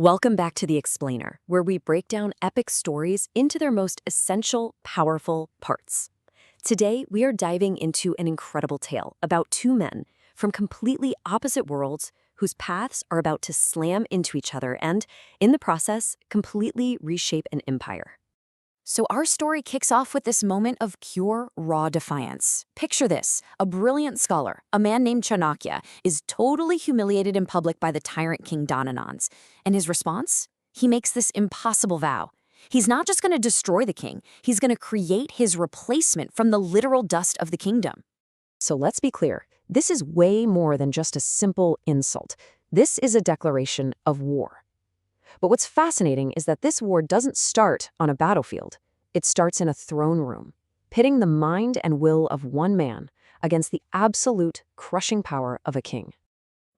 Welcome back to The Explainer, where we break down epic stories into their most essential, powerful parts. Today, we are diving into an incredible tale about two men from completely opposite worlds whose paths are about to slam into each other and, in the process, completely reshape an empire. So our story kicks off with this moment of pure, raw defiance. Picture this. A brilliant scholar, a man named Chanakya, is totally humiliated in public by the tyrant King Dhananand. And his response? He makes this impossible vow. He's not just going to destroy the king, he's going to create his replacement from the literal dust of the kingdom. So let's be clear, this is way more than just a simple insult. This is a declaration of war. But what's fascinating is that this war doesn't start on a battlefield. It starts in a throne room, pitting the mind and will of one man against the absolute crushing power of a king.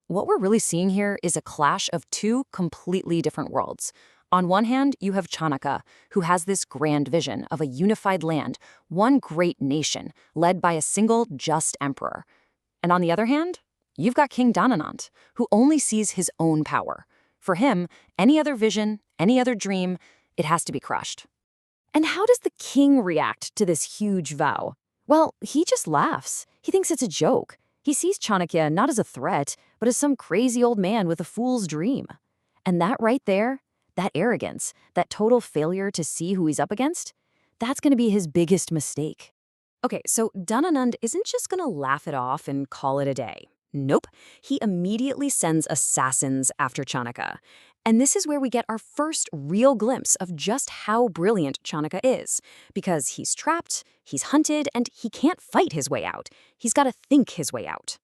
What we're really seeing here is a clash of two completely different worlds. On one hand, you have Chanakya, who has this grand vision of a unified land, one great nation, led by a single just emperor. And on the other hand, you've got King Dhananand, who only sees his own power. For him, any other vision, any other dream, it has to be crushed. And how does the king react to this huge vow? Well, he just laughs. He thinks it's a joke. He sees Chanakya not as a threat, but as some crazy old man with a fool's dream. And that right there, that arrogance, that total failure to see who he's up against, that's going to be his biggest mistake. Okay, so Dhananand isn't just going to laugh it off and call it a day. Nope, he immediately sends assassins after Chanakya. And this is where we get our first real glimpse of just how brilliant Chanakya is. Because he's trapped, he's hunted, and he can't fight his way out. He's got to think his way out.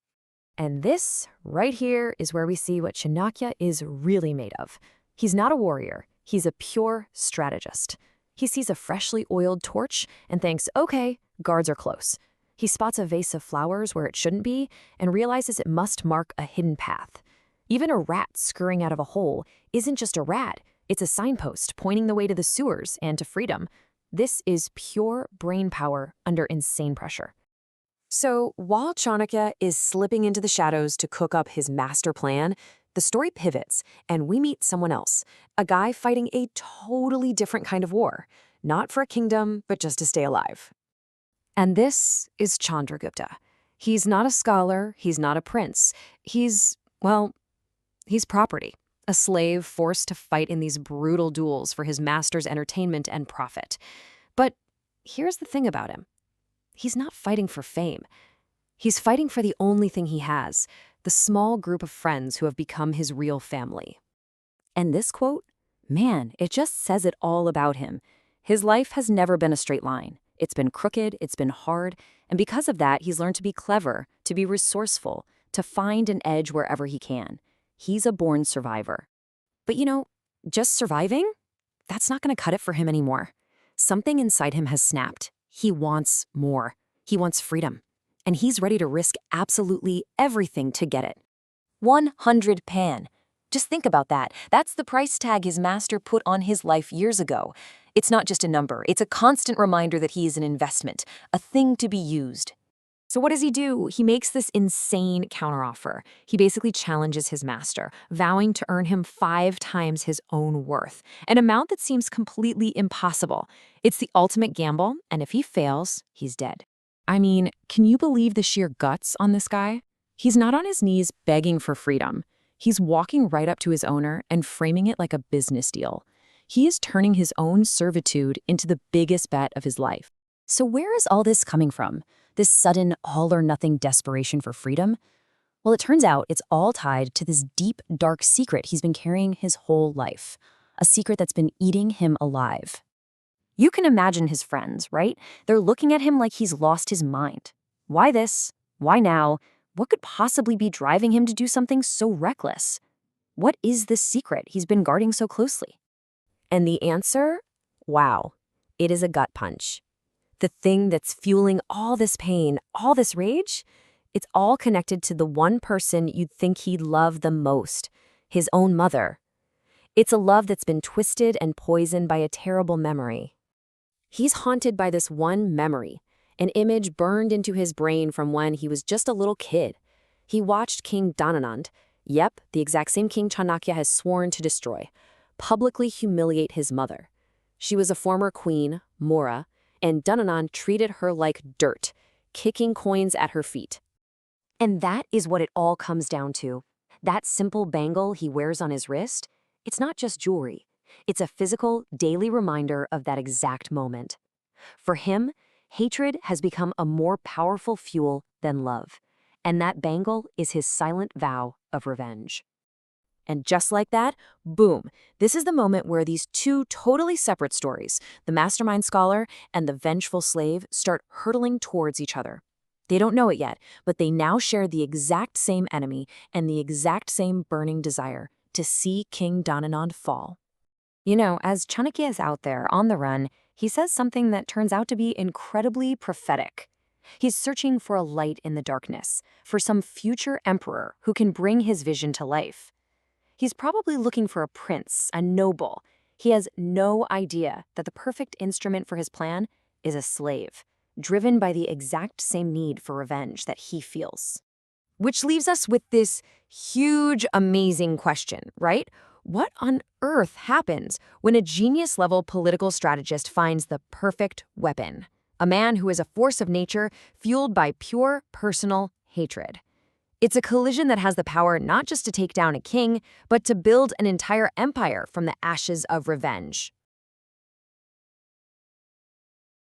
And this, right here, is where we see what Chanakya is really made of. He's not a warrior, he's a pure strategist. He sees a freshly oiled torch and thinks, okay, guards are close. He spots a vase of flowers where it shouldn't be and realizes it must mark a hidden path. Even a rat scurrying out of a hole isn't just a rat, it's a signpost pointing the way to the sewers and to freedom. This is pure brain power under insane pressure. So while Chanakya is slipping into the shadows to cook up his master plan, the story pivots and we meet someone else, a guy fighting a totally different kind of war, not for a kingdom, but just to stay alive. And this is Chandragupta. He's not a scholar, he's not a prince. He's property, a slave forced to fight in these brutal duels for his master's entertainment and profit. But here's the thing about him. He's not fighting for fame. He's fighting for the only thing he has, the small group of friends who have become his real family. And this quote, man, it just says it all about him. His life has never been a straight line. It's been crooked, it's been hard, and because of that, he's learned to be clever, to be resourceful, to find an edge wherever he can. He's a born survivor. But just surviving? That's not going to cut it for him anymore. Something inside him has snapped. He wants more. He wants freedom. And he's ready to risk absolutely everything to get it. 100 pan. Just think about that. That's the price tag his master put on his life years ago. It's not just a number, it's a constant reminder that he is an investment, a thing to be used. So what does he do? He makes this insane counteroffer. He basically challenges his master, vowing to earn him 5 times his own worth, an amount that seems completely impossible. It's the ultimate gamble, and if he fails, he's dead. I mean, can you believe the sheer guts on this guy? He's not on his knees begging for freedom. He's walking right up to his owner and framing it like a business deal. He is turning his own servitude into the biggest bet of his life. So where is all this coming from? This sudden all-or-nothing desperation for freedom? Well, it turns out it's all tied to this deep, dark secret he's been carrying his whole life. A secret that's been eating him alive. You can imagine his friends, right? They're looking at him like he's lost his mind. Why this? Why now? What could possibly be driving him to do something so reckless? What is this secret he's been guarding so closely? And the answer? Wow, it is a gut punch. The thing that's fueling all this pain, all this rage, it's all connected to the one person you'd think he'd love the most, his own mother. It's a love that's been twisted and poisoned by a terrible memory. He's haunted by this one memory, an image burned into his brain from when he was just a little kid. He watched King Dhananand, Yep, the exact same king Chanakya has sworn to destroy, publicly humiliate his mother. She was a former queen, Maurya, and Dananan treated her like dirt, kicking coins at her feet. And that is what it all comes down to. That simple bangle he wears on his wrist, it's not just jewelry. It's a physical, daily reminder of that exact moment. For him, hatred has become a more powerful fuel than love, and that bangle is his silent vow of revenge. And just like that, boom, this is the moment where these two totally separate stories, the mastermind scholar and the vengeful slave, start hurtling towards each other. They don't know it yet, but they now share the exact same enemy and the exact same burning desire to see King Dhananand fall. You know, as Chanakya is out there on the run, he says something that turns out to be incredibly prophetic. He's searching for a light in the darkness, for some future emperor who can bring his vision to life. He's probably looking for a prince, a noble. He has no idea that the perfect instrument for his plan is a slave, driven by the exact same need for revenge that he feels. Which leaves us with this huge, amazing question, right? What on earth happens when a genius-level political strategist finds the perfect weapon? A man who is a force of nature fueled by pure personal hatred. It's a collision that has the power not just to take down a king, but to build an entire empire from the ashes of revenge.